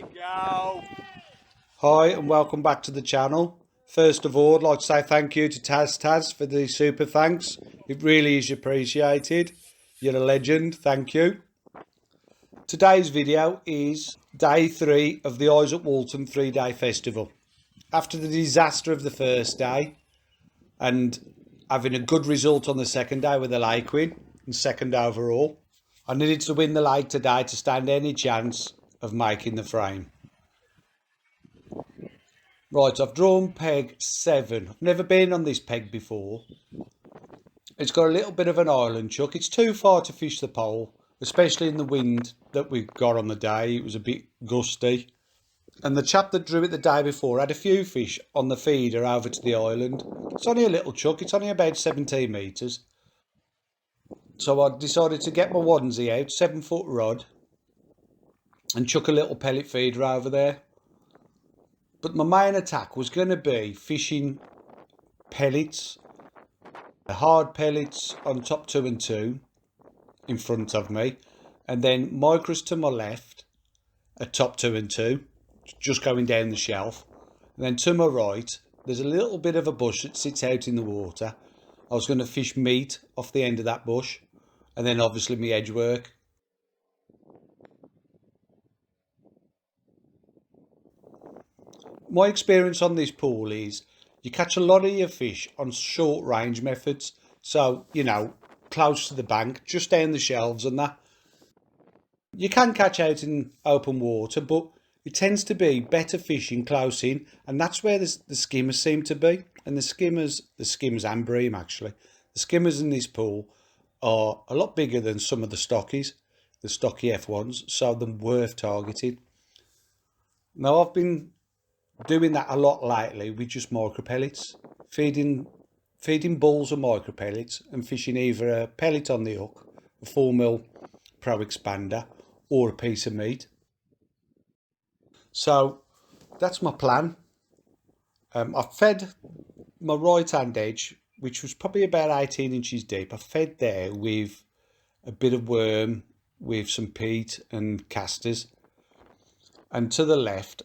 Go. Hi and welcome back to the channel. First of all, I'd like to say thank you to Taz for the super thanks. It really is appreciated. You're a legend. Thank you. Today's video is day 3 of the Izaak Walton 3-day festival. After the disaster of the first day and having a good result on the second day with the lake win and second overall, I needed to win the lake today to stand any chance of making the frame. Right, I've drawn peg 7. I've never been on this peg before. It's got a little bit of an island chuck. It's too far to fish the pole, especially in the wind that we got on the day. It was a bit gusty. And the chap that drew it the day before had a few fish on the feeder over to the island. It's only a little chuck. It's only about 17 metres. So I decided to get my onesie out, 7-foot rod, and chuck a little pellet feeder over there. But my main attack was going to be fishing pellets, hard pellets on top 2 and 2 in front of me, and then micros to my left at top 2 and 2, just going down the shelf. And then to my right, there's a little bit of a bush that sits out in the water. I was going to fish meat off the end of that bush, and then obviously my edge work. My experience on this pool is you catch a lot of your fish on short range methods. So, you know, close to the bank, just down the shelves and that. You can catch out in open water, but it tends to be better fishing close in. And that's where the skimmers seem to be. And the skimmers and bream actually. The skimmers in this pool are a lot bigger than some of the stockies, the stocky F1s. So they're worth targeting. Now I've been doing that a lot lately with just micro pellets, feeding balls of micro pellets and fishing either a pellet on the hook, a 4mm Pro Expander, or a piece of meat. So that's my plan. I fed my right hand edge, which was probably about 18 inches deep. I fed there with a bit of worm, with some peat and casters, and to the left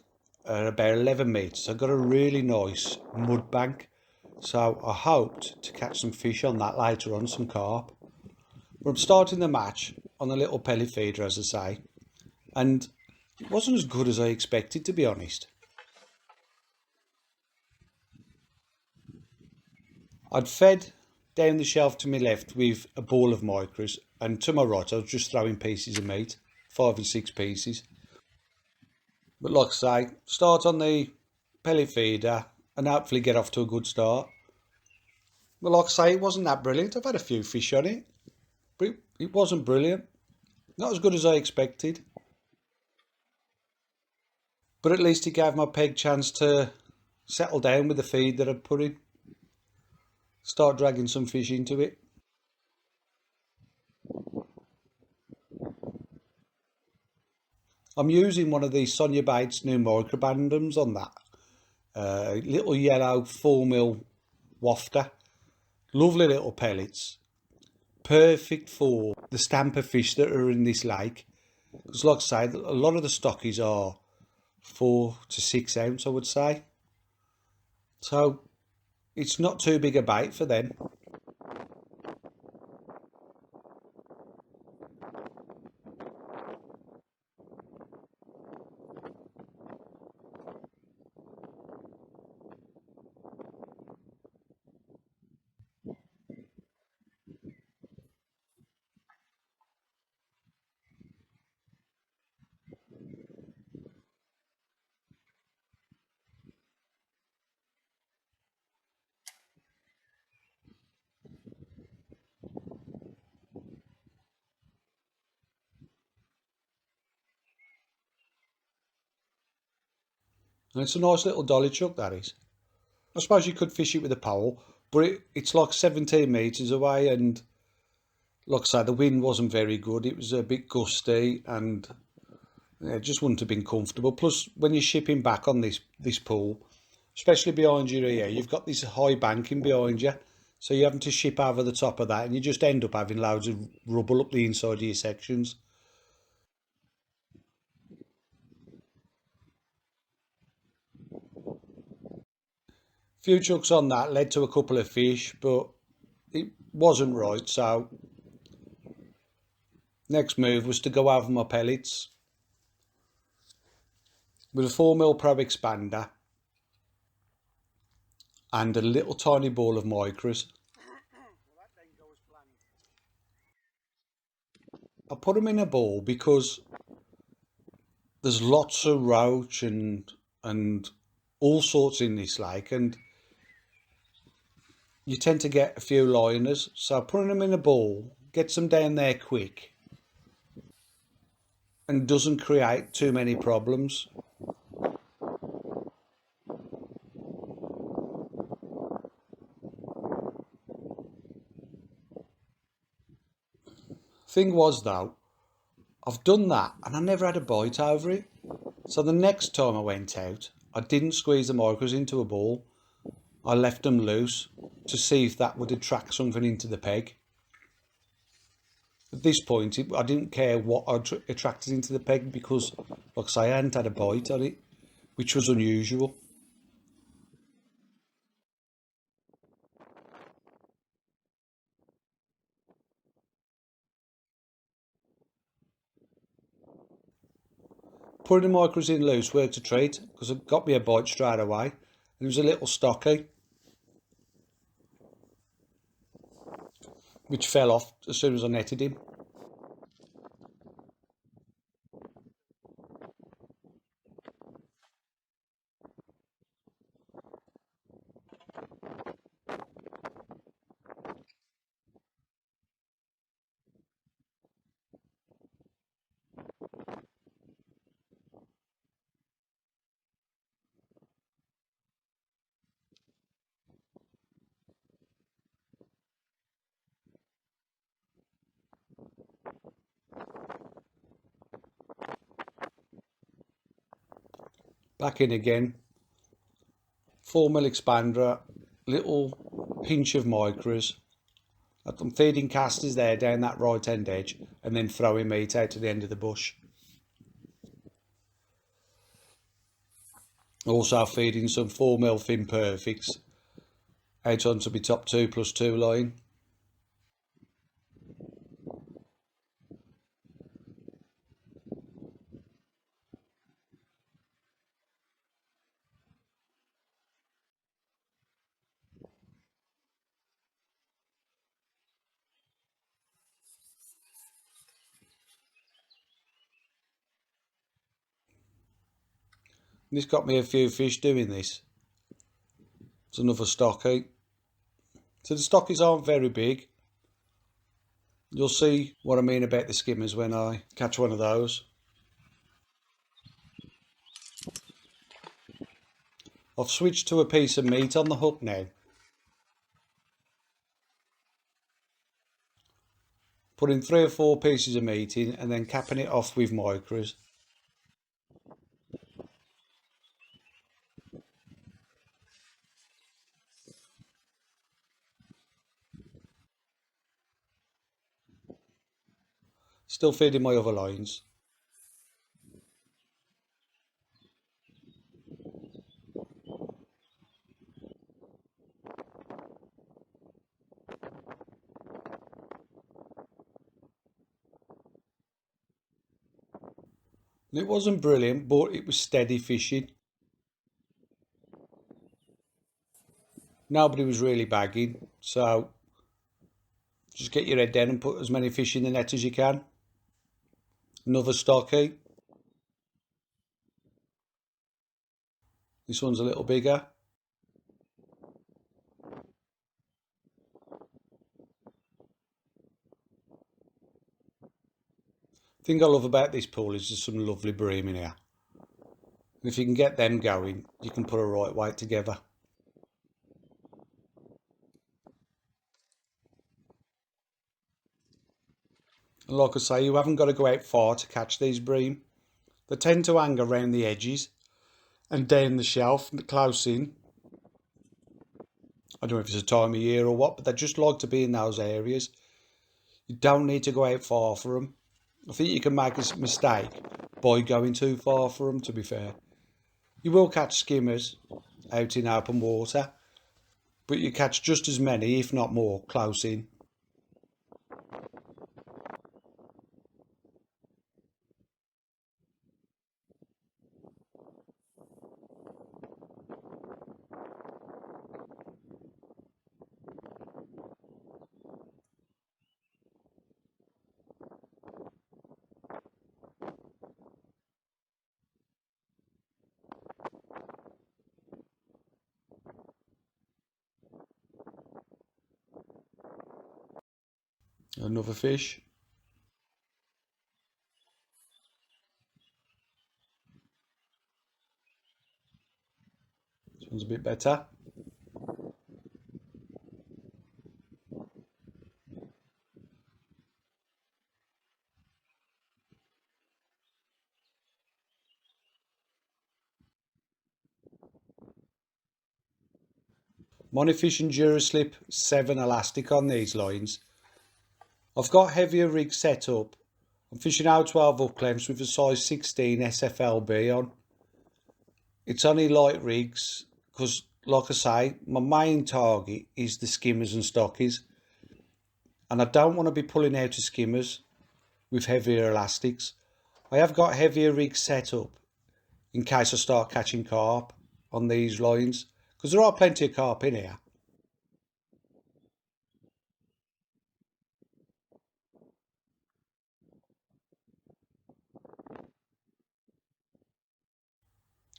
about 11 metres. I got a really nice mud bank, so I hoped to catch some fish on that later on, some carp. But I'm starting the match on a little pellet feeder, as I say, and it wasn't as good as I expected, to be honest. I'd fed down the shelf to my left with a ball of micros, and to my right I was just throwing pieces of meat, 5 and 6 pieces. But like I say, start on the pellet feeder and hopefully get off to a good start. But like I say, it wasn't that brilliant. I've had a few fish on it, but it wasn't brilliant. Not as good as I expected. But at least it gave my peg chance to settle down with the feed that I'd put in. Start dragging some fish into it. I'm using one of these Sonia Bates new microbandums on that. Little yellow 4mm wafter. Lovely little pellets. Perfect for the stamp of fish that are in this lake. Because like I say, a lot of the stockies are 4 to 6 ounce, I would say. So it's not too big a bait for them. And it's a nice little dolly chuck, that is. I suppose you could fish it with a pole, but it's like 17 metres away, and like I say, the wind wasn't very good. It was a bit gusty, and it just wouldn't have been comfortable. Plus, when you're shipping back on this pool, especially behind your ear, you've got this high banking behind you, so you're having to ship over the top of that, and you just end up having loads of rubble up the inside of your sections. Few chucks on that led to a couple of fish, but it wasn't right. So next move was to go over my pellets with a 4mm Pro expander and a little tiny ball of micros. I put them in a ball because there's lots of roach and all sorts in this lake, and you tend to get a few liners. So putting them in a ball gets them down there quick and doesn't create too many problems. Thing was though, I've done that and I never had a bite over it. So the next time I went out, I didn't squeeze the micros into a ball. I left them loose to see if that would attract something into the peg. At this point, I didn't care what I attracted into the peg because, like I say, I hadn't had a bite on it, which was unusual. Putting the micros in loose worked a treat because it got me a bite straight away. And it was a little stocky, which fell off as soon as I netted him. Back in again, 4mm expander, little pinch of micros. I'm feeding casters there down that right hand edge and then throwing meat out to the end of the bush. Also feeding some 4mm Fin Perfects out onto my top 2+2 line. And this got me a few fish doing this. It's another stocky. So the stockies aren't very big. You'll see what I mean about the skimmers when I catch one of those. I've switched to a piece of meat on the hook now. Putting 3 or 4 pieces of meat in and then capping it off with micros. Still feeding my other lines. It wasn't brilliant, but it was steady fishing. Nobody was really bagging, so just get your head down and put as many fish in the net as you can. Another stocky. This one's a little bigger. The thing I love about this pool is there's some lovely bream in here. And if you can get them going, you can put a right weight together. And like I say, you haven't got to go out far to catch these bream. They tend to hang around the edges and down the shelf close in. I don't know if it's a time of year or what, but they just like to be in those areas. You don't need to go out far for them. I think you can make a mistake by going too far for them, to be fair. You will catch skimmers out in open water, but you catch just as many, if not more, close in. Another fish. This one's a bit better. I'm only fishing Duraslip 7 elastic on these lines. I've got heavier rigs set up. I'm fishing out 12 up clamps with a size 16 SFLB on. It's only light rigs because, like I say, my main target is the skimmers and stockies, and I don't want to be pulling out of skimmers with heavier elastics. I have got heavier rigs set up in case I start catching carp on these lines, because there are plenty of carp in here.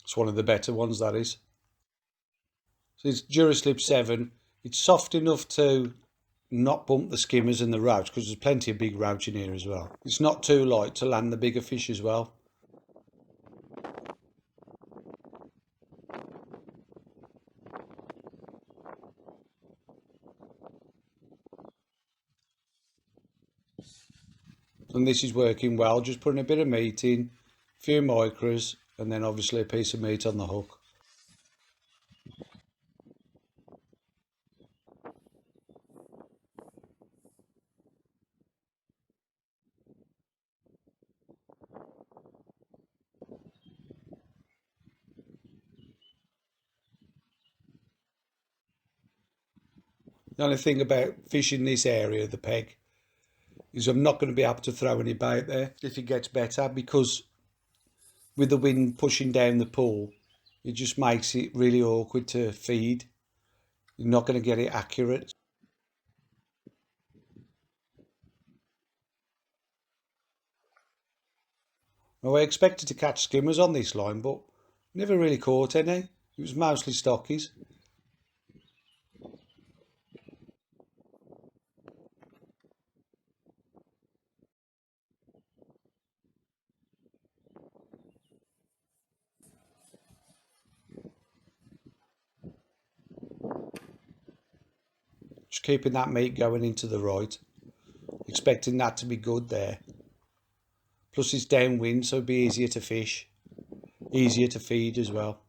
It's one of the better ones, that is. So it's Duraslip 7. It's soft enough to not bump the skimmers and the roach, because there's plenty of big roach in here as well. It's not too light to land the bigger fish as well. And this is working well, just putting a bit of meat in, a few micros, and then obviously a piece of meat on the hook. The only thing about fishing this area of the peg is I'm not going to be able to throw any bait there if it gets better, because with the wind pushing down the pool, it just makes it really awkward to feed. You're not going to get it accurate. Now, I expected to catch skimmers on this line, but never really caught any. It was mostly stockies. Just keeping that meat going into the right, expecting that to be good there. Plus it's downwind, so it'd be easier to fish, easier to feed as well.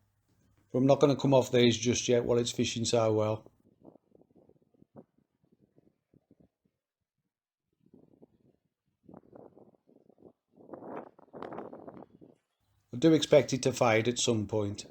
But I'm not going to come off these just yet while it's fishing so well. I do expect it to fade at some point.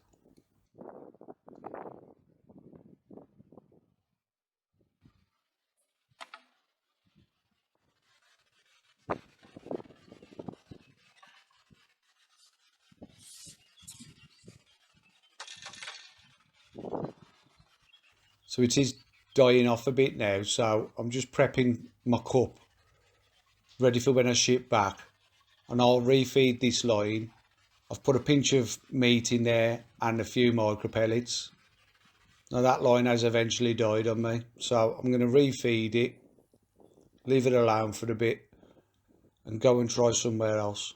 So it is dying off a bit now, so I'm just prepping my cup ready for when I ship back, and I'll refeed this line. I've put a pinch of meat in there and a few micro pellets. Now that line has eventually died on me, so I'm going to refeed it, leave it alone for a bit, and go and try somewhere else.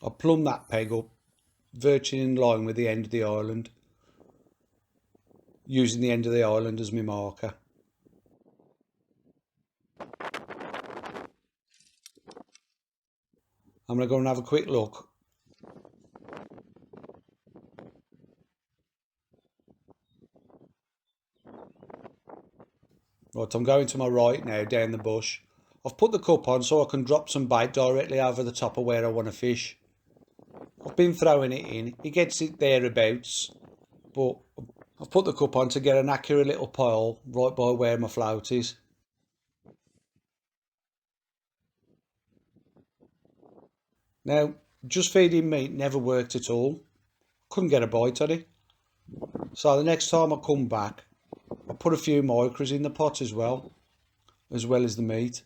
I plumb that peg up, virtually in line with the end of the island, using the end of the island as my marker. I'm going to go and have a quick look. Right, I'm going to my right now, down the bush. I've put the cup on so I can drop some bait directly over the top of where I want to fish. I've been throwing it in. It gets it thereabouts, but I've put the cup on to get an accurate little pile right by where my float is. Now, just feeding meat never worked at all. Couldn't get a bite on it. So the next time I come back, I put a few micros in the pot as well as the meat.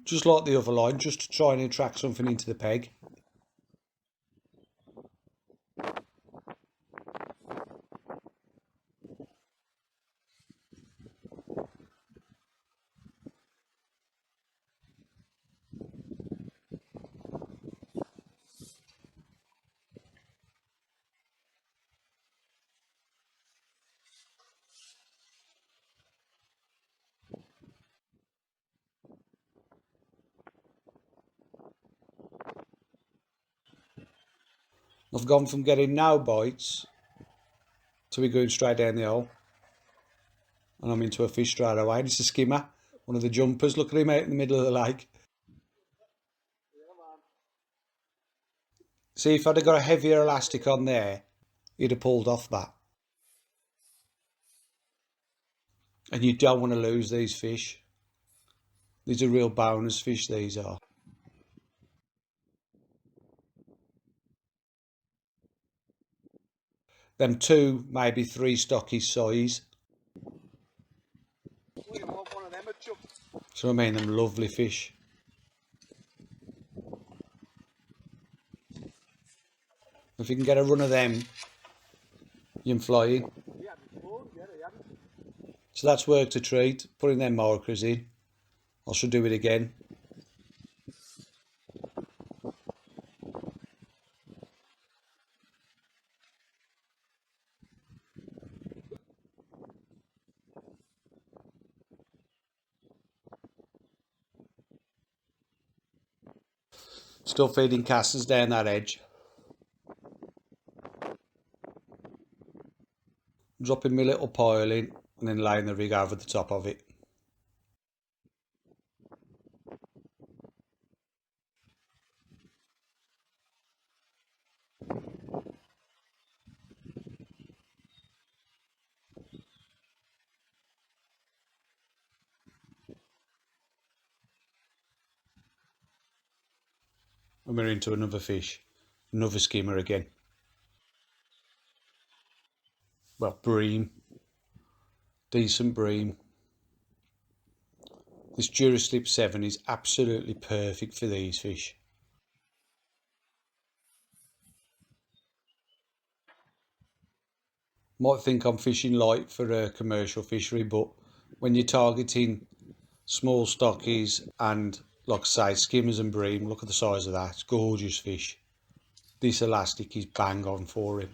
Just like the other line, just to try and attract something into the peg. I've gone from getting no bites to be going straight down the hole. And I'm into a fish straight away. And it's a skimmer, one of the jumpers. Look at him out in the middle of the lake. See, if I'd have got a heavier elastic on there, he'd have pulled off that. And you don't want to lose these fish. These are real bonus fish, these are. Them 2, maybe 3 stockies size. So I mean, them lovely fish. If you can get a run of them, you can fly in. So that's worked a treat, putting them markers in. I should do it again. Still feeding casters down that edge. Dropping my little pile in and then laying the rig over the top of it. And we're into another fish, another skimmer again. Well, bream, decent bream. This Duraslip 7 is absolutely perfect for these fish. Might think I'm fishing light for a commercial fishery, but when you're targeting small stockies and, like I say, skimmers and bream, look at the size of that. It's gorgeous fish. This elastic is bang on for him.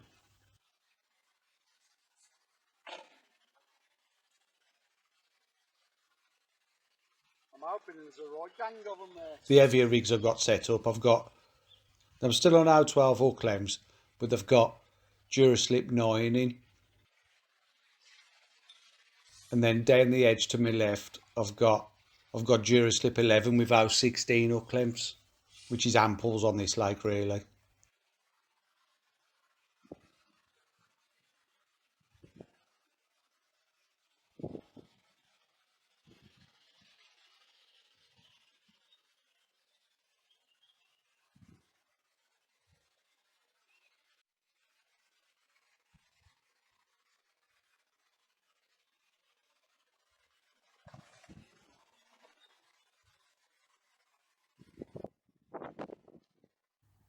I'm hoping there's a right gang of them there. The heavier rigs I've got set up, I'm still on O12 hook clamps, but they've got Duraslip 9 in. And then down the edge to my left, I've got Duraslip 11 with O16 hook clamps, which is amples on this lake really.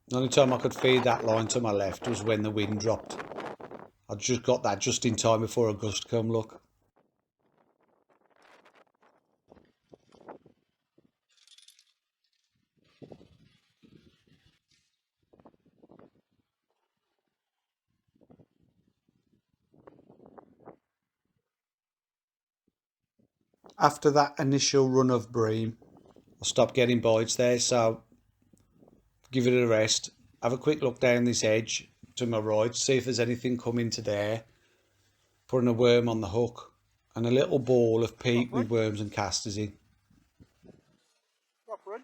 The only time I could feed that line to my left was when the wind dropped. I just got that just in time before a gust come, look. After that initial run of bream, I stopped getting bites there, so give it a rest. Have a quick look down this edge to my right, see if there's anything coming to there. Putting a worm on the hook. and a little ball of peat Proper. with worms and casters in. Proper.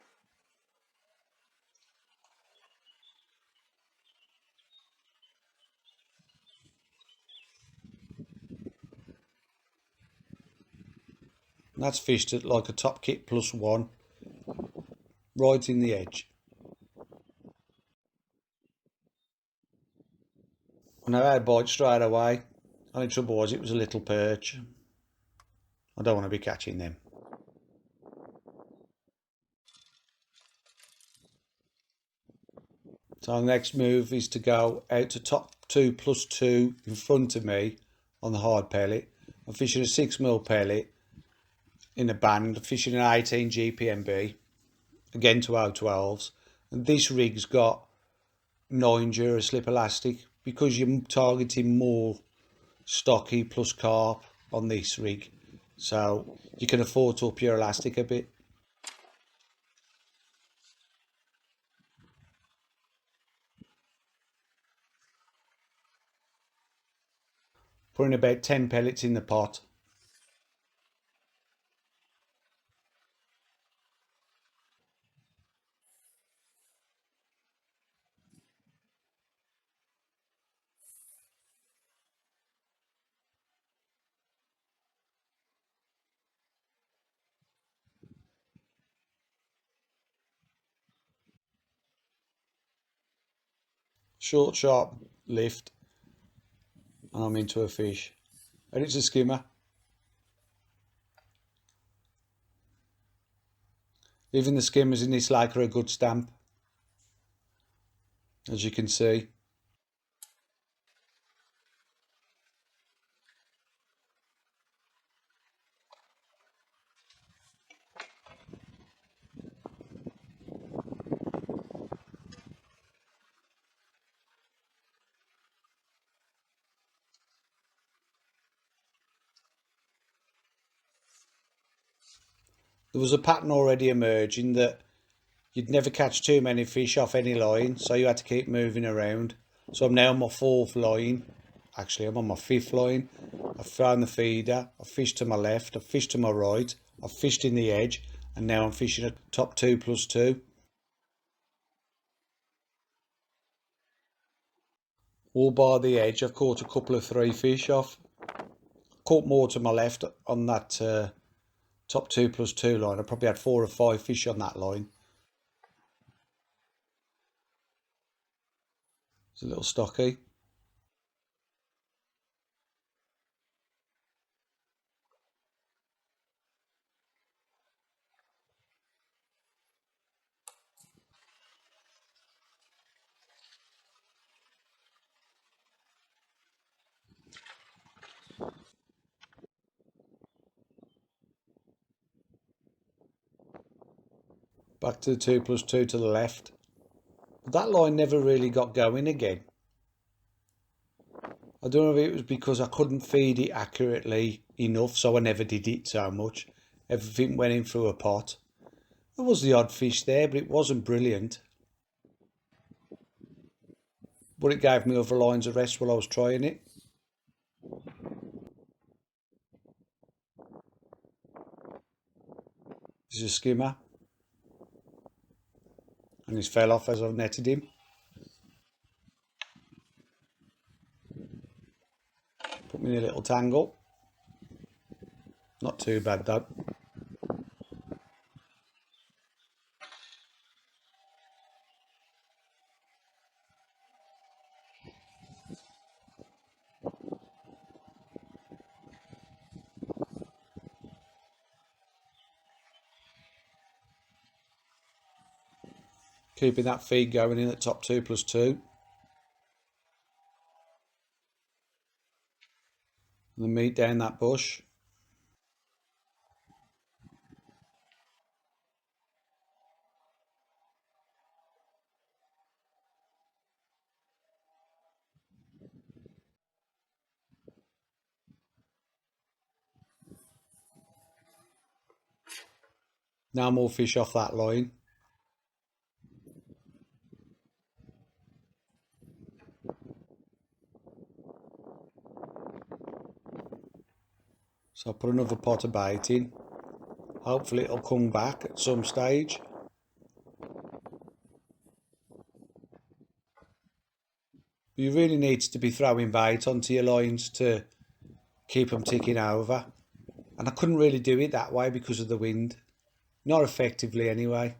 And that's fished at like a top kit +1, right in the edge. And I had a bite straight away. Only trouble was it was a little perch. I don't want to be catching them. So the next move is to go out to top 2+2 in front of me on the hard pellet. I'm fishing a 6mm pellet in a band, fishing an 18 GPMB, again to 012s. And this rig's got 9 Dura slip elastic because you're targeting more stocky plus carp on this rig. So you can afford to up your elastic a bit. Putting about 10 pellets in the pot. Short, sharp lift, and I'm into a fish. And it's a skimmer. Even the skimmers in this lake are a good stamp, as you can see. There was a pattern already emerging that you'd never catch too many fish off any line, so you had to keep moving around. So I'm now on my 4th line. Actually, I'm on my 5th line. I've found the feeder, I've fished to my left, I've fished to my right, I've fished in the edge, and now I'm fishing at top 2+2. All by the edge, I've caught a couple of 3 fish off. Caught more to my left on that top 2+2 line. I probably had 4 or 5 fish on that line. It's a little stocky. Back to the 2+2 to the left. But that line never really got going again. I don't know if it was because I couldn't feed it accurately enough, so I never did it so much. Everything went in through a pot. There was the odd fish there, but it wasn't brilliant. But it gave me other lines of rest while I was trying it. This is a skimmer. And he's fell off as I've netted him. Put me in a little tangle. Not too bad though. Keeping that feed going in at top 2+2. And the meat down that bush. Now more fish off that line. So I put another pot of bait in. Hopefully it'll come back at some stage. You really need to be throwing bait onto your lines to keep them ticking over. And I couldn't really do it that way because of the wind. Not effectively anyway.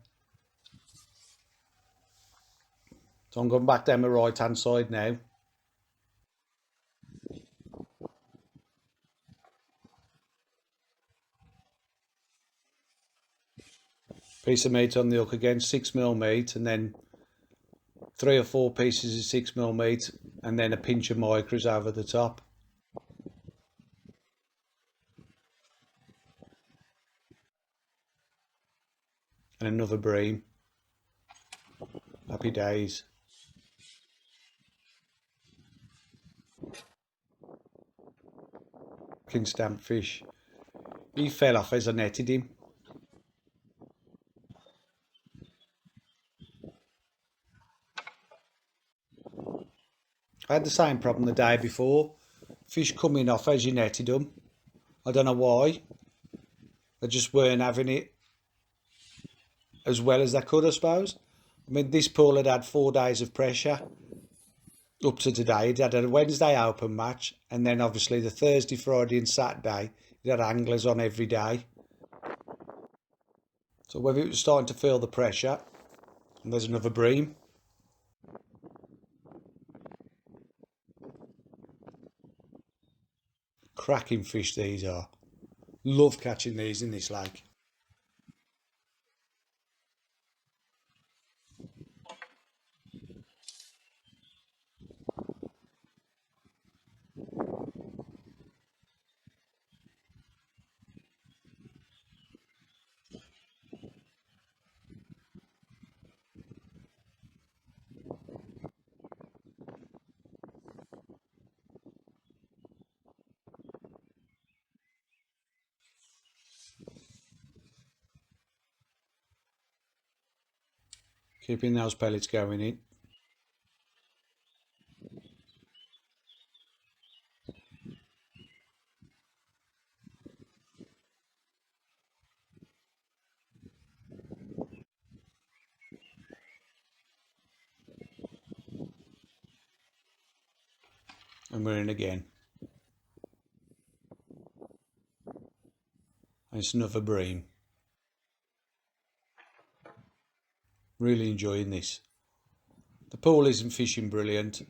So I'm going back down the right hand side now. Piece of meat on the hook again, 6mm meat, and then 3 or 4 pieces of 6mm meat, and then a pinch of micros over the top. And another bream. Happy days. Fucking stamp fish. He fell off as I netted him. I had the same problem the day before. Fish coming off as you netted them. I don't know why. They just weren't having it as well as they could, I suppose. I mean, this pool had 4 days of pressure up to today. It had a Wednesday open match, and then obviously the Thursday, Friday and Saturday, it had anglers on every day. So whether it was starting to feel the pressure, and there's another bream. Cracking fish these are. Love catching these in this lake. Keeping those pellets going in. And we're in again. And it's another bream. Really enjoying this. The pool isn't fishing brilliant.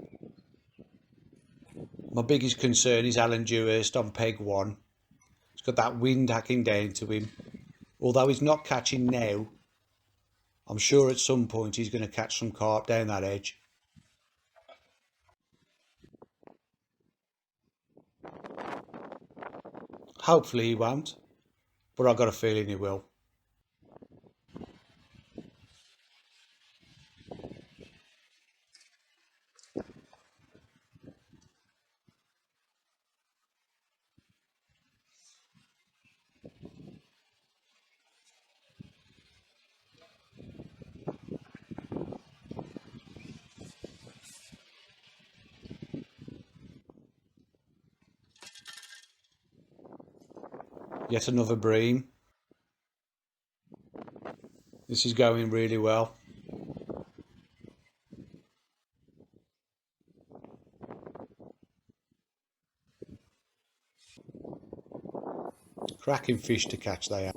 My biggest concern is Alan Dewhurst on peg 1. He's got that wind hacking down to him. Although he's not catching now, I'm sure at some point he's going to catch some carp down that edge. Hopefully he won't, but I've got a feeling he will. Yet another bream. This is going really well. Cracking fish to catch they are.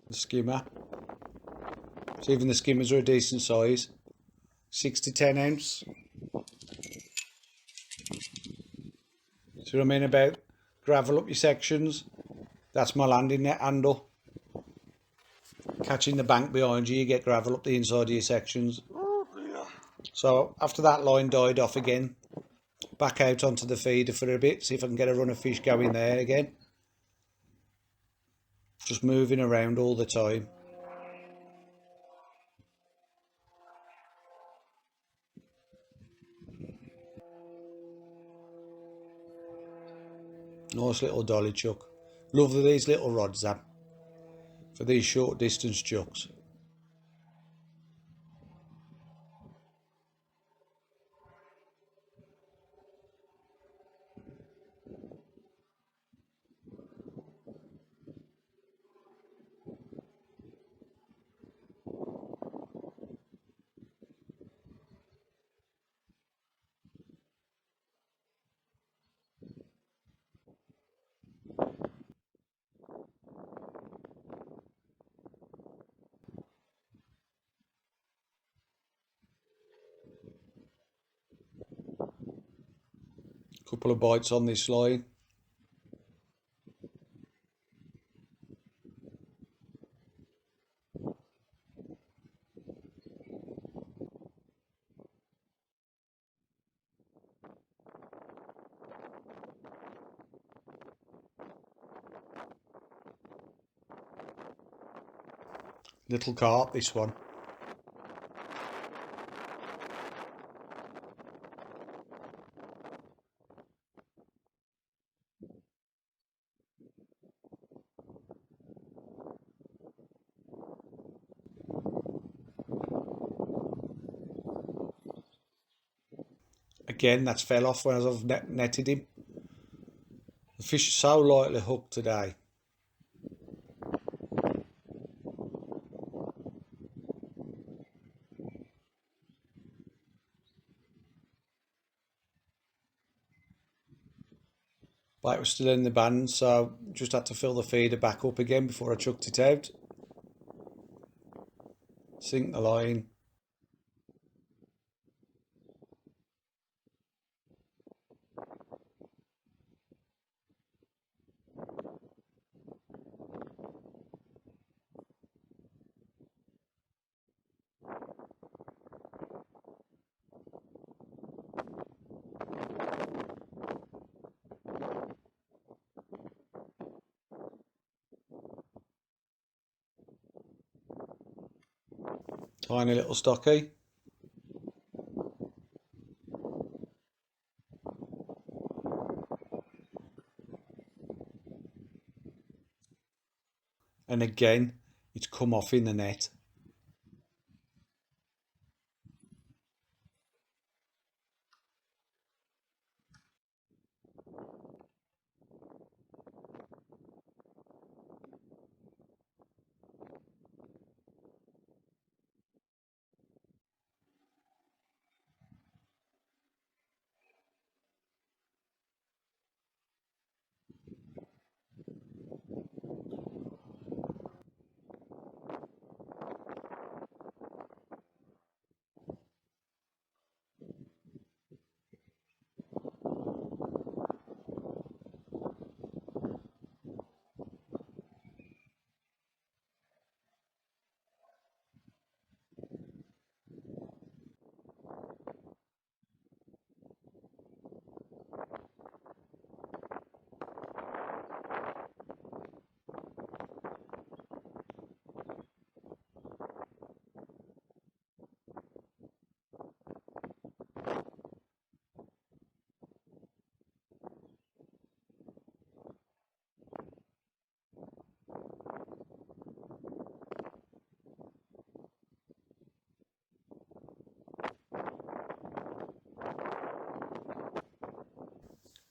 The skimmer. So even the skimmers are a decent size. 6 to 10 ounce. See what I mean about gravel up your sections? That's my landing net handle. Catching the bank behind you, you get gravel up the inside of your sections. So after that line died off again, back out onto the feeder for a bit, see if I can get a run of fish going there again. Just moving around all the time. Nice little dolly chuck. Love these little rods, Sam, for these short distance chucks. Couple of bites on this line. Little carp, this one. Again, that's fell off when I've netted him. The fish is so lightly hooked today. Bite was still in the band, so just had to fill the feeder back up again before I chucked it out. Sink the line. Tiny little stocky. And again, it's come off in the net.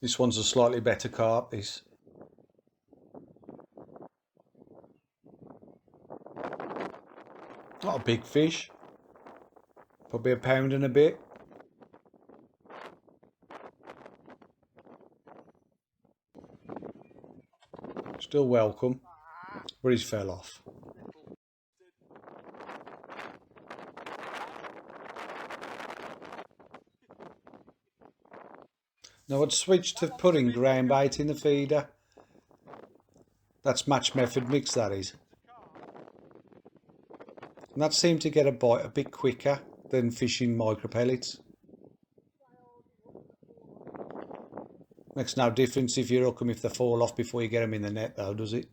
This one's a slightly better carp, this. Not a big fish. Probably a pound and a bit. Still welcome, but he's fell off. Now I'd switch to putting ground bait in the feeder. That's match method mix, that is. And that seemed to get a bite a bit quicker than fishing micro pellets. Makes no difference if you hook them if they fall off before you get them in the net though, does it?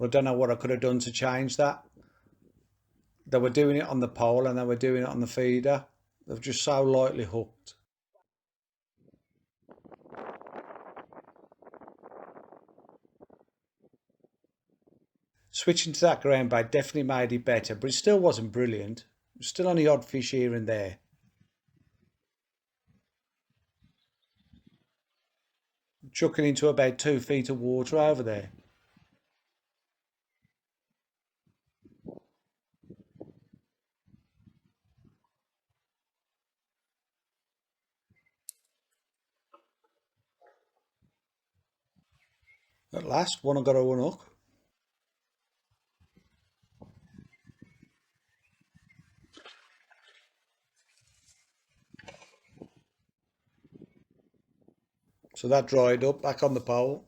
I don't know what I could have done to change that. They were doing it on the pole and they were doing it on the feeder. They're just so lightly hooked. Switching to that ground bait definitely made it better, but it still wasn't brilliant. Still only odd fish here and there. Chucking into about 2 feet of water over there. At last, one I got to unhook. So that dried up, back on the pole.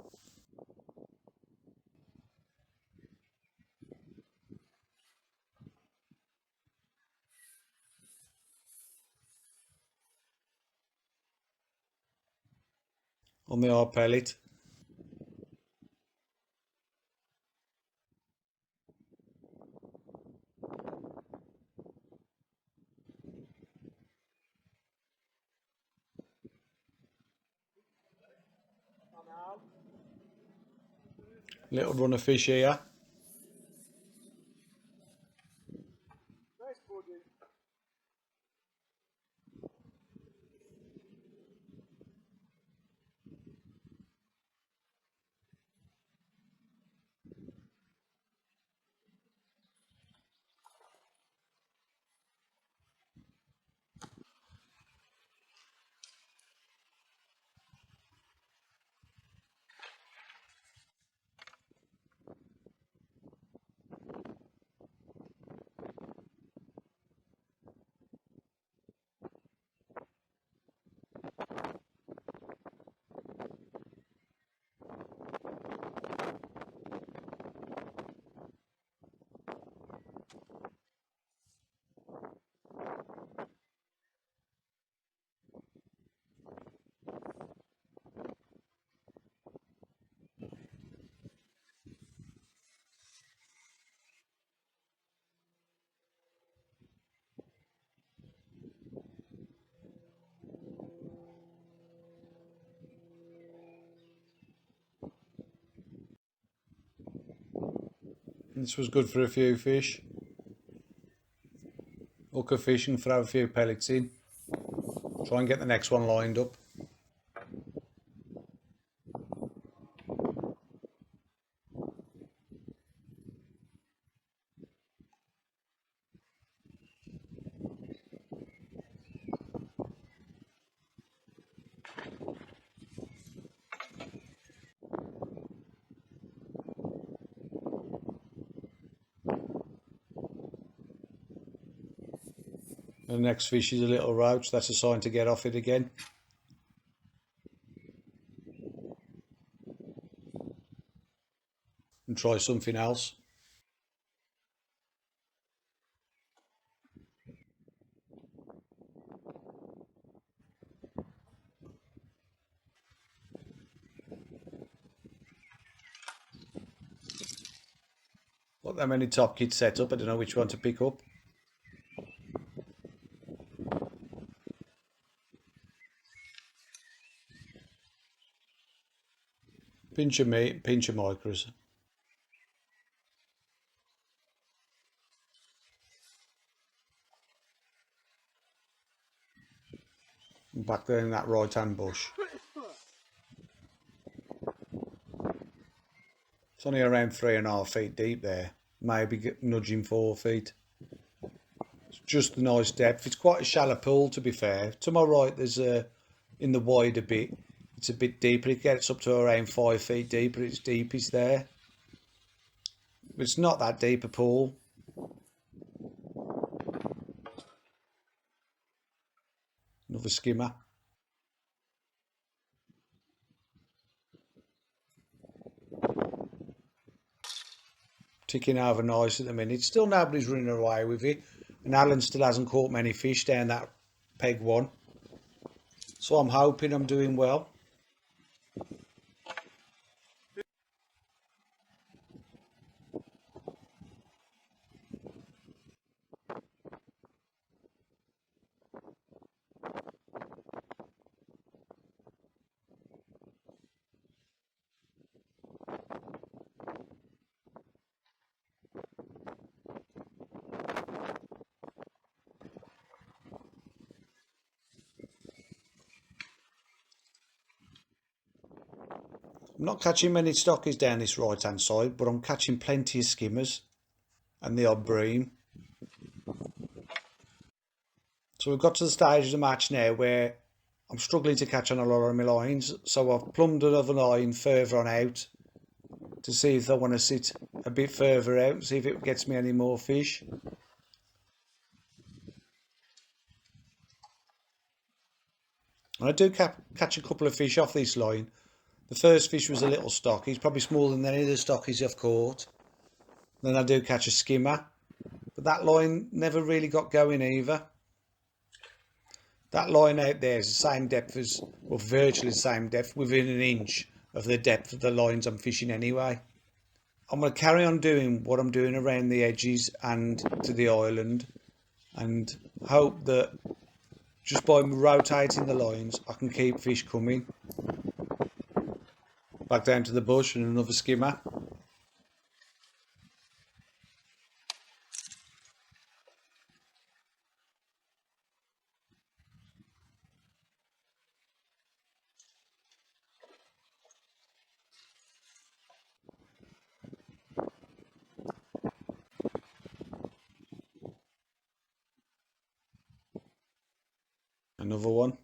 On the hard pellet. Little run of fish here. Nice buddy. This was good for a few fish. Hook a fish and throw a few pellets in. Try and get the next one lined up. The next fish is a little roach. That's a sign to get off it again. And try something else. Got that many top kits set up, I don't know which one to pick up. Pinch of meat, pinch of micros. And back there in that right hand bush. It's only around 3.5 feet deep there. Maybe nudging 4 feet. It's just a nice depth. It's quite a shallow pool, to be fair. To my right, there's in the wider bit, it's a bit deeper. It gets up to around 5 feet deeper. It's deepest there. But it's not that deep a pool. Another skimmer. Ticking over nice at the minute. Still nobody's running away with it. And Alan still hasn't caught many fish down that peg one. So I'm hoping I'm doing well. I'm not catching many stockies down this right hand side, but I'm catching plenty of skimmers and the odd bream. So we've got to the stage of the match now where I'm struggling to catch on a lot of my lines, so I've plumbed another line further on out to see if I want to sit a bit further out and see if it gets me any more fish. And I do catch a couple of fish off this line. The first fish was a little stocky. He's probably smaller than any of the stockies I've caught. Then I do catch a skimmer. But that line never really got going either. That line out there is the same depth as, well, virtually the same depth, within an inch of the depth of the lines I'm fishing anyway. I'm going to carry on doing what I'm doing around the edges and to the island, and hope that just by rotating the lines I can keep fish coming. Back down to the bush and another skimmer. Another one.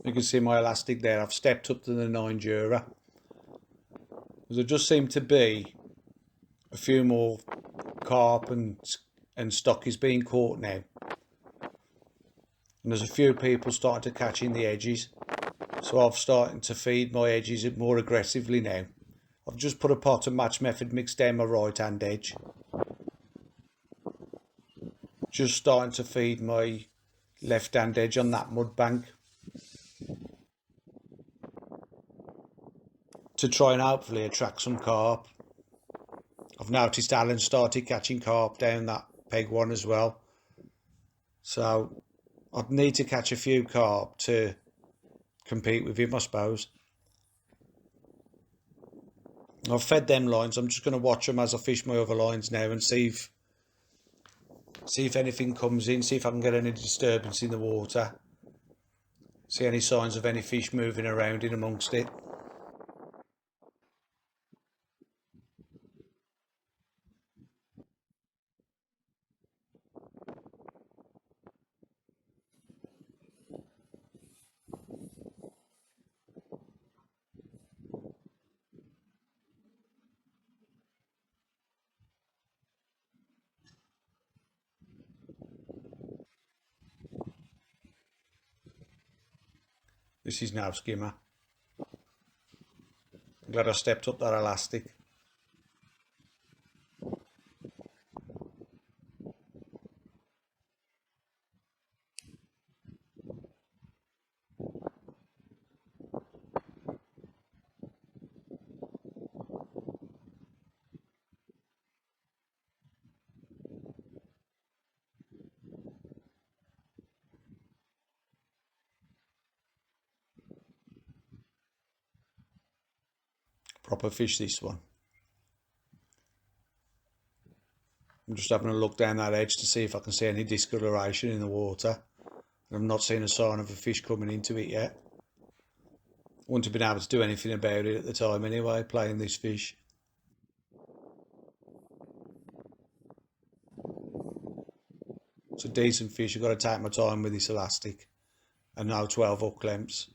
You can see my elastic there. I've stepped up to the 9 Jura. There just seem to be a few more carp and stockies being caught now. And there's a few people starting to catch in the edges. So I'm starting to feed my edges more aggressively now. I've just put a pot of match method mix down my right hand edge. Just starting to feed my left hand edge on that mud bank, to try and hopefully attract some carp. I've noticed Alan started catching carp down that peg one as well. So I'd need to catch a few carp to compete with him, I suppose. I've fed them lines. I'm just going to watch them as I fish my other lines now and see if anything comes in, see if I can get any disturbance in the water, see any signs of any fish moving around in amongst it. This is now skimmer. I'm glad I stepped up that elastic. Proper fish, this one. I'm just having a look down that edge to see if I can see any discoloration in the water. I'm not seeing a sign of a fish coming into it yet. Wouldn't have been able to do anything about it at the time anyway, playing this fish. It's a decent fish. I've got to take my time with this elastic, and now 12 hook clamps.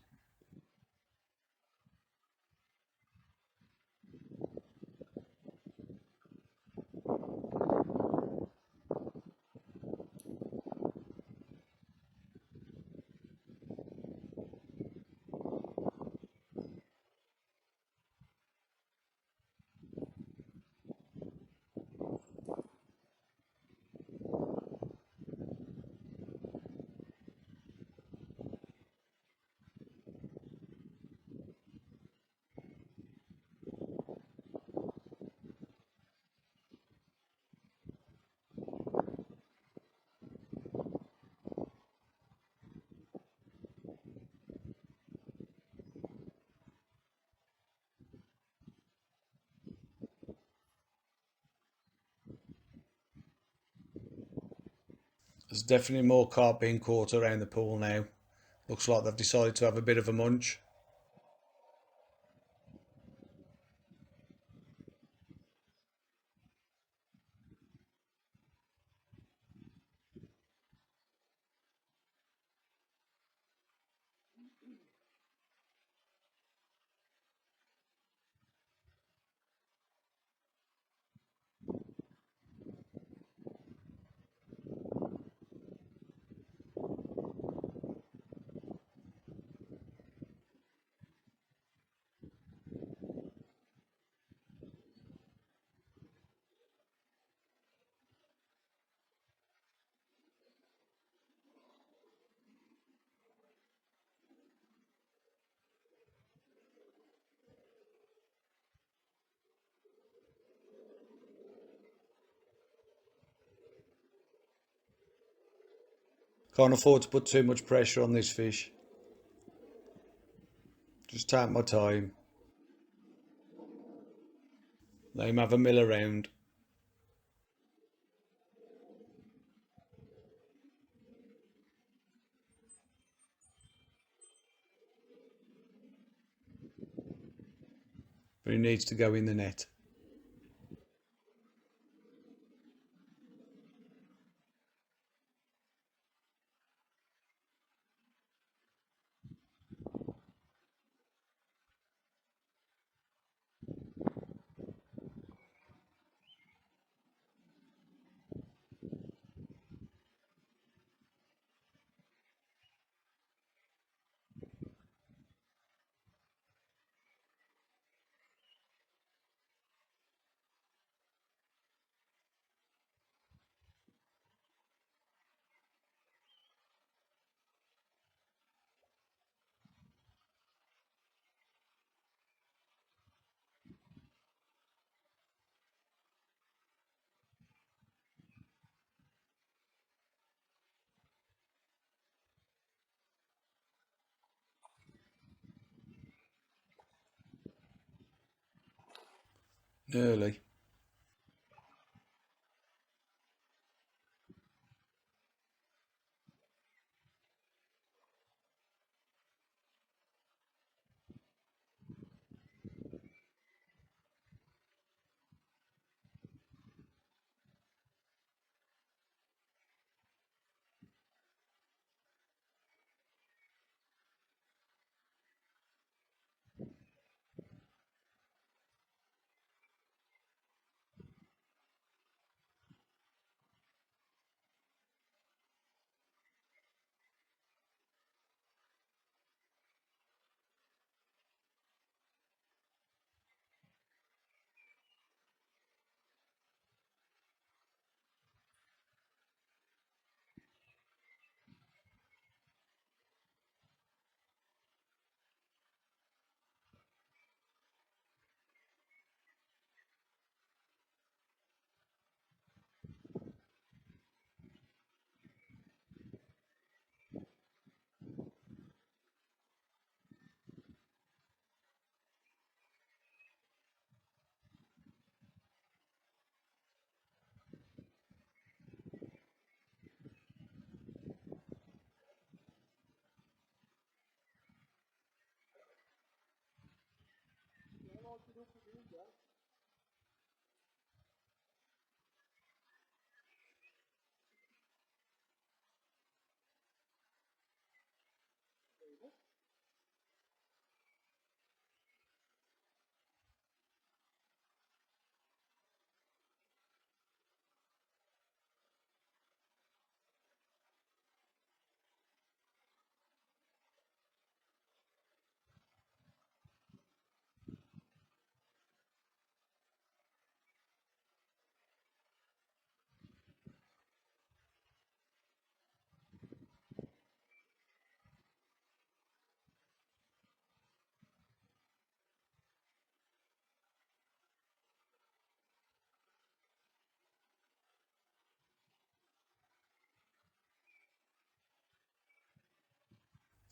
There's definitely more carp being caught around the pool now. Looks like they've decided to have a bit of a munch. Can't afford to put too much pressure on this fish. Just take my time. Let him have a mill around. But he needs to go in the net. Nearly.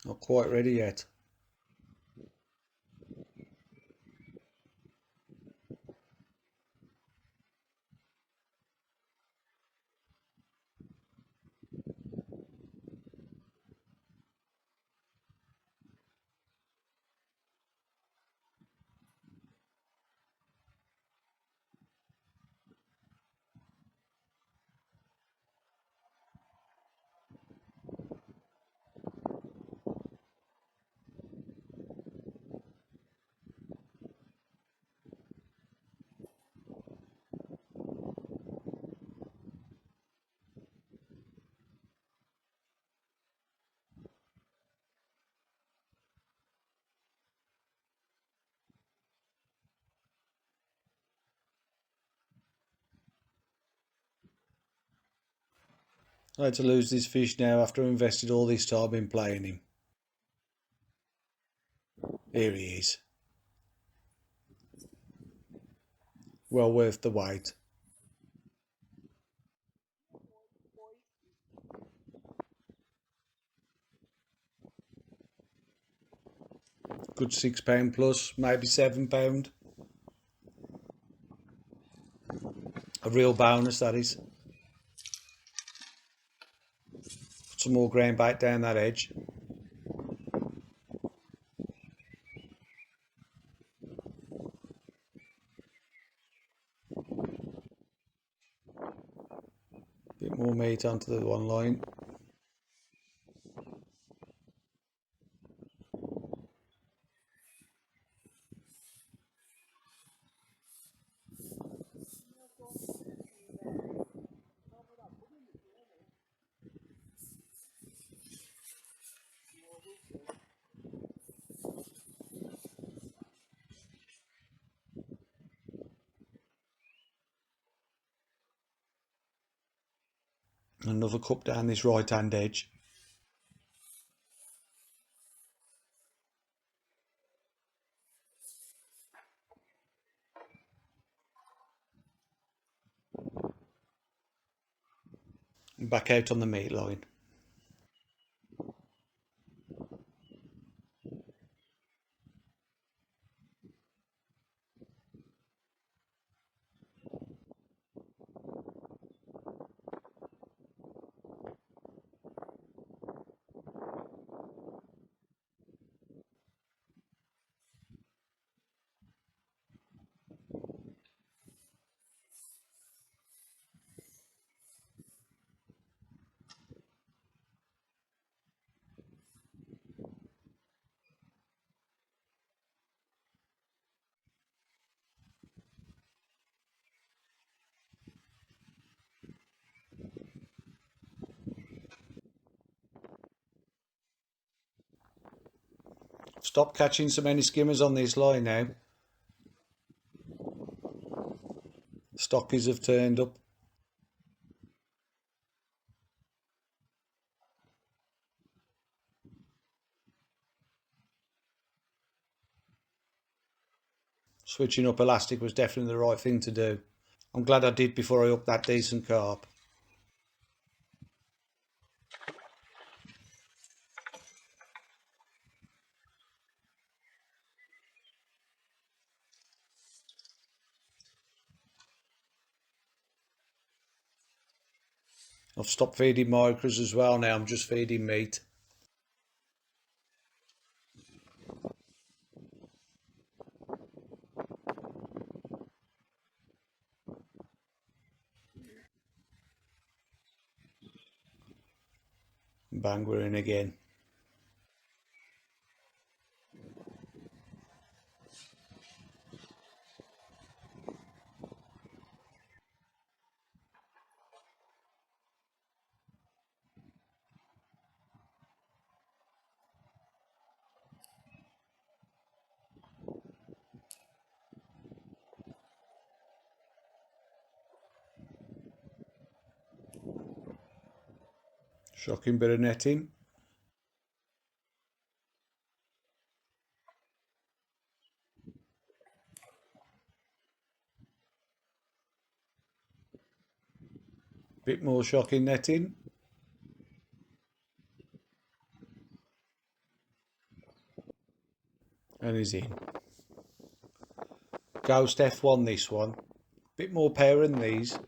Not quite ready yet. I had to lose this fish now after I invested all this time in playing him. Here he is. Well worth the wait. Good £6 plus, maybe £7. A real bonus, that is. Put some more ground bait down that edge. Bit more meat onto the one line. Another cup down this right hand edge. And back out on the meat line. Stop catching so many skimmers on this line now. Stockies have turned up. Switching up elastic was definitely the right thing to do. I'm glad I did before I upped that decent carp. I've stopped feeding micros as well now, I'm just feeding meat. Bang, we're in again. Shocking bit of netting. Bit more shocking netting. And he's in. Ghost F1 this one. Bit more power than these.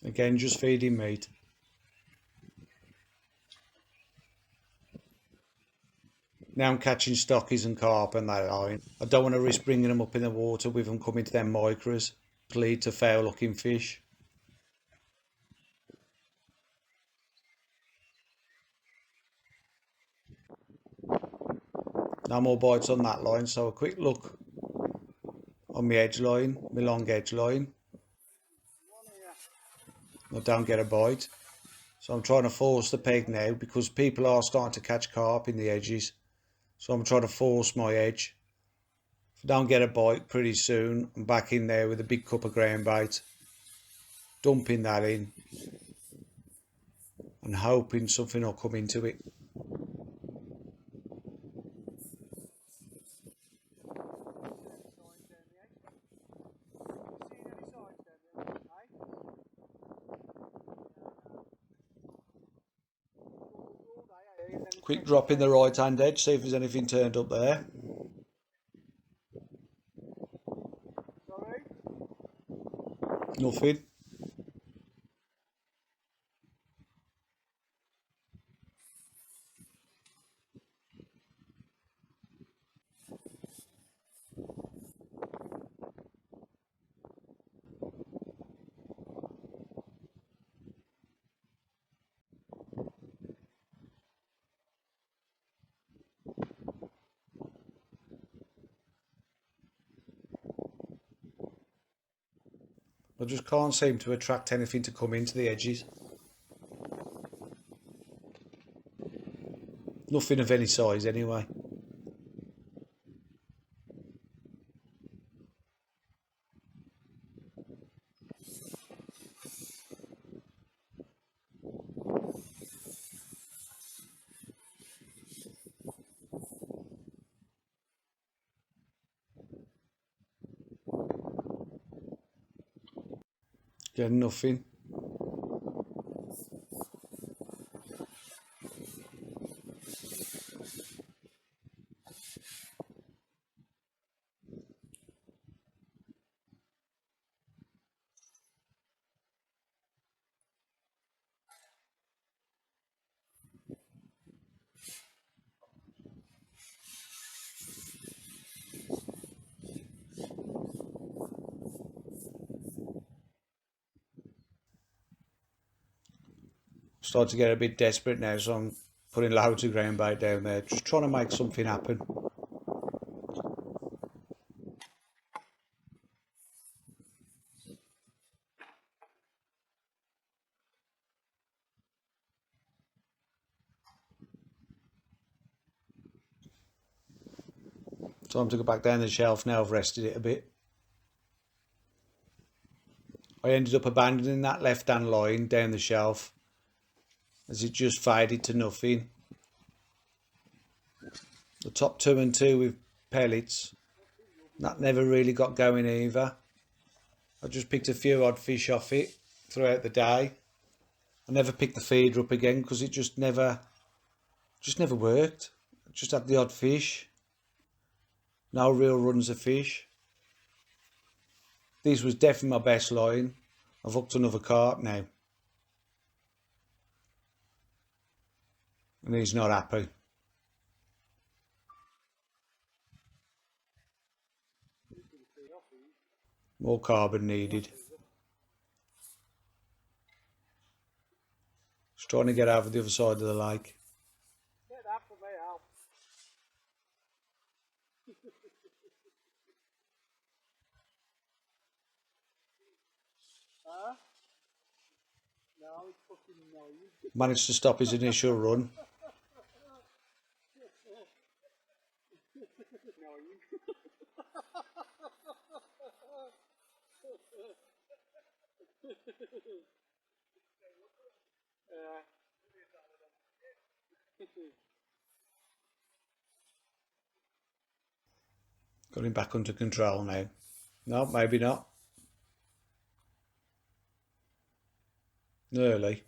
Again, just feeding meat. Now I'm catching stockies and carp on that line. I don't want to risk bringing them up in the water with them coming to them micros. Lead to foul looking fish. No more bites on that line, so a quick look on my edge line, my long edge line. I don't get a bite. So I'm trying to force the peg now because people are starting to catch carp in the edges. So I'm trying to force my edge. If I don't get a bite pretty soon, I'm back in there with a big cup of ground bait, dumping that in and hoping something will come into it. Quick drop in the right hand edge, see if there's anything turned up there. Sorry? Nothing. I just can't seem to attract anything to come into the edges. Nothing of any size anyway. Getting nothing. Starting to get a bit desperate now, so I'm putting loads of ground bait down there, just trying to make something happen. Time to go back down the shelf now I've rested it a bit. I ended up abandoning that left hand line down the shelf as it just faded to nothing. The top 2 and 2 with pellets, that never really got going either. I just picked a few odd fish off it throughout the day. I never picked the feeder up again because it just never worked. I just had the odd fish. No real runs of fish. This was definitely my best line. I've hooked another carp now. And he's not happy. More carbon needed. Just trying to get over the other side of the lake. Get that for me, Al. Huh? No, it's fucking annoying. Managed to stop his initial run. Annoying. Yeah. Got him back under control now. No, maybe not. Nearly.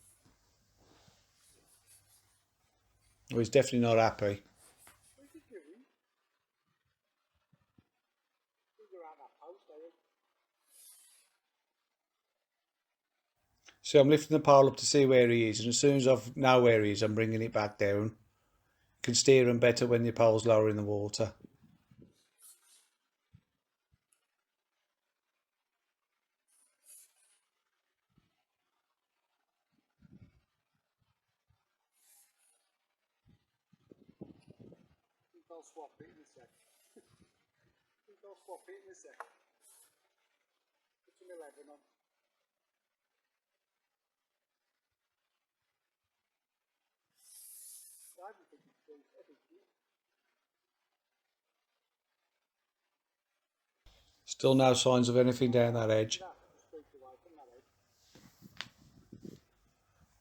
Well, he's definitely not happy. What's he doing? Figure out that post, are you? So I'm lifting the pole up to see where he is, and as soon as I know where he is, I'm bringing it back down. You can steer him better when your pole's lower in the water. I think I'll swap it in a sec. I think I'll swap it in a sec. an 11 on. I don't think it's too heavy. Still no signs of anything down that edge. That streak away from that edge.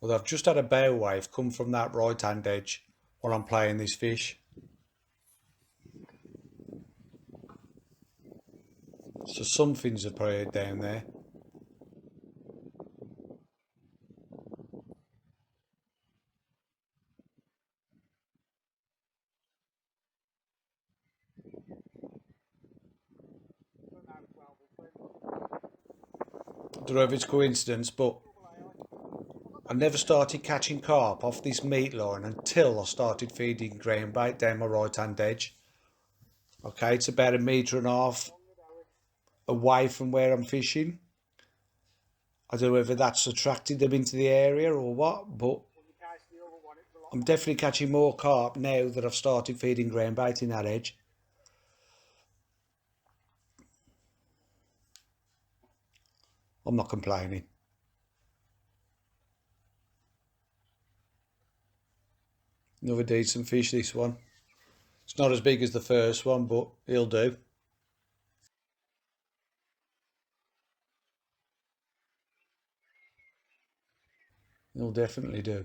Well, I've just had a bow wave come from that right hand edge while I'm playing this fish. So something's appeared down there. I don't know if it's coincidence, but I never started catching carp off this meat line until I started feeding ground bait down my right hand edge. Okay, it's about 1.5 meters away from where I'm fishing. I don't know whether that's attracted them into the area or what, but I'm definitely catching more carp now that I've started feeding ground bait in that edge. I'm not complaining. Another decent fish, this one. It's not as big as the first one, but he'll do. He'll definitely do.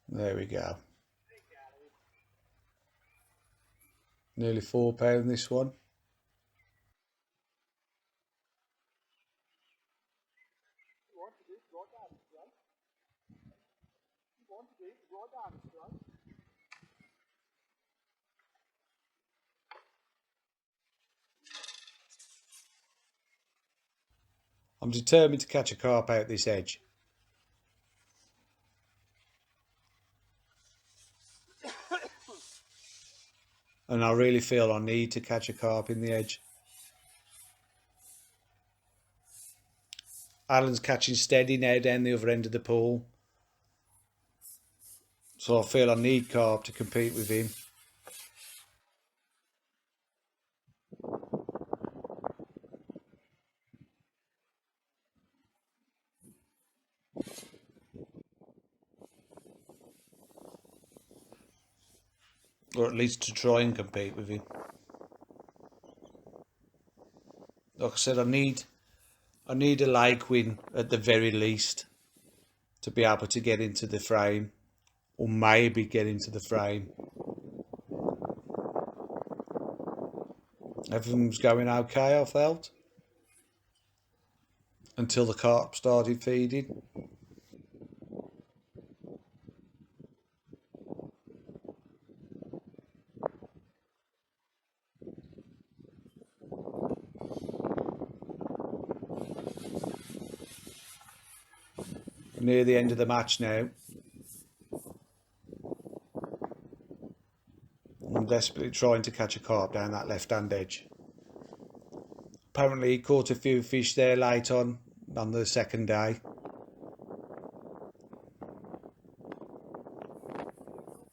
There we go. Nearly £4 this one. I'm determined to catch a carp out this edge. And I really feel I need to catch a carp in the edge. Alan's catching steady now down the other end of the pool. So I feel I need carp to compete with him. Or at least to try and compete with him. Like I said, I need a leg win at the very least to be able to get into the frame, or maybe get into the frame. Everything's going okay, I felt, until the carp started feeding. We're near the end of the match now. I'm desperately trying to catch a carp down that left-hand edge. Apparently he caught a few fish there late on the second day.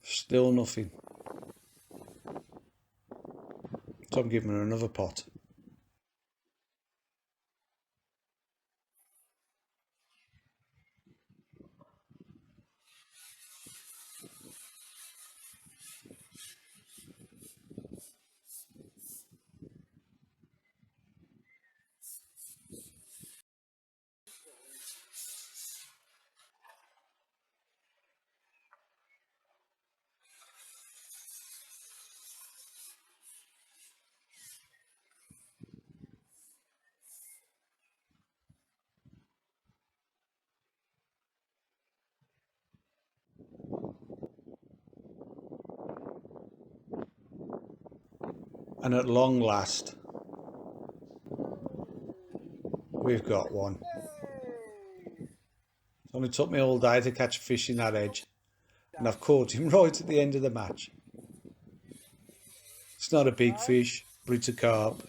Still nothing. So I'm giving her another pot. And at long last, we've got one. It only took me all day to catch a fish in that edge, and I've caught him right at the end of the match. It's not a big fish, but it's a carp.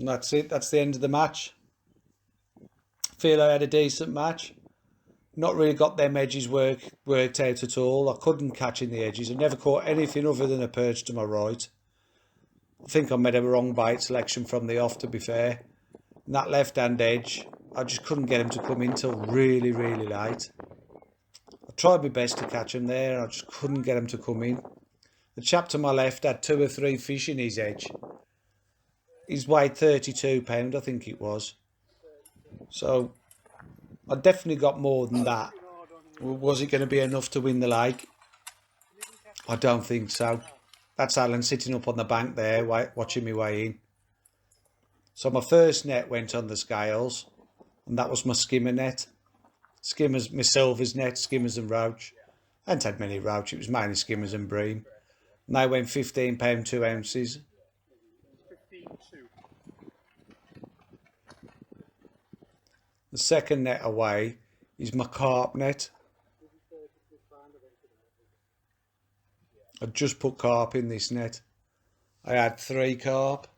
And that's it. That's the end of the match. Feel I had a decent match. Not really got them edges worked out at all. I couldn't catch in the edges. I never caught anything other than a perch to my right. I think I made a wrong bite selection from the off, to be fair. And that left-hand edge, I just couldn't get him to come in till really, really late. I tried my best to catch him there. I just couldn't get him to come in. The chap to my left had 2 or 3 fish in his edge. He's weighed £32, I think it was. So I definitely got more than that. Was it going to be enough to win the lake? I don't think so. That's Alan sitting up on the bank there, watching me weigh in. So my first net went on the scales, and that was my skimmer net. Skimmers, my silvers net, skimmers and roach. I hadn't had many roach, it was mainly skimmers and bream. And they went £15, 2 ounces. 15.2. The second net away is my carp net. I just put carp in this net. I had 3 carp.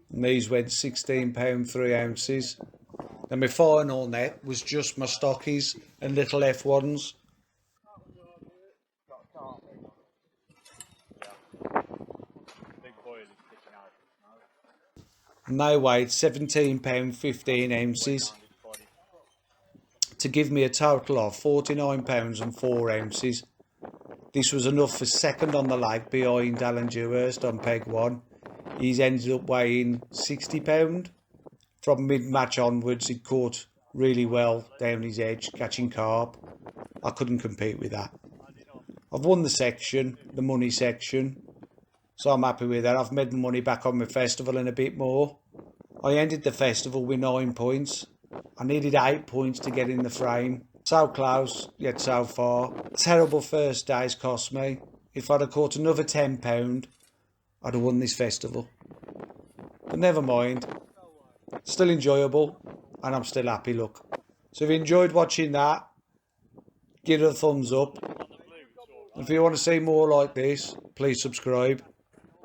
And these went £16, 3 ounces. And my final net was just my stockies and little F1s. And they weighed £17, 15 ounces. To give me a total of £49 and 4 ounces. This was enough for second on the lake behind Alan Dewhurst on peg 1. He's ended up weighing £60. From mid-match onwards, he'd caught really well down his edge, catching carp. I couldn't compete with that. I've won the section, the money section, so I'm happy with that. I've made the money back on my festival and a bit more. I ended the festival with 9 points. I needed 8 points to get in the frame. So close, yet so far. Terrible first days cost me. If I'd have caught another £10, I'd have won this festival. But never mind. Still enjoyable, and I'm still happy, look. So if you enjoyed watching that, give it a thumbs up. If you want to see more like this, please subscribe.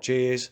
Cheers.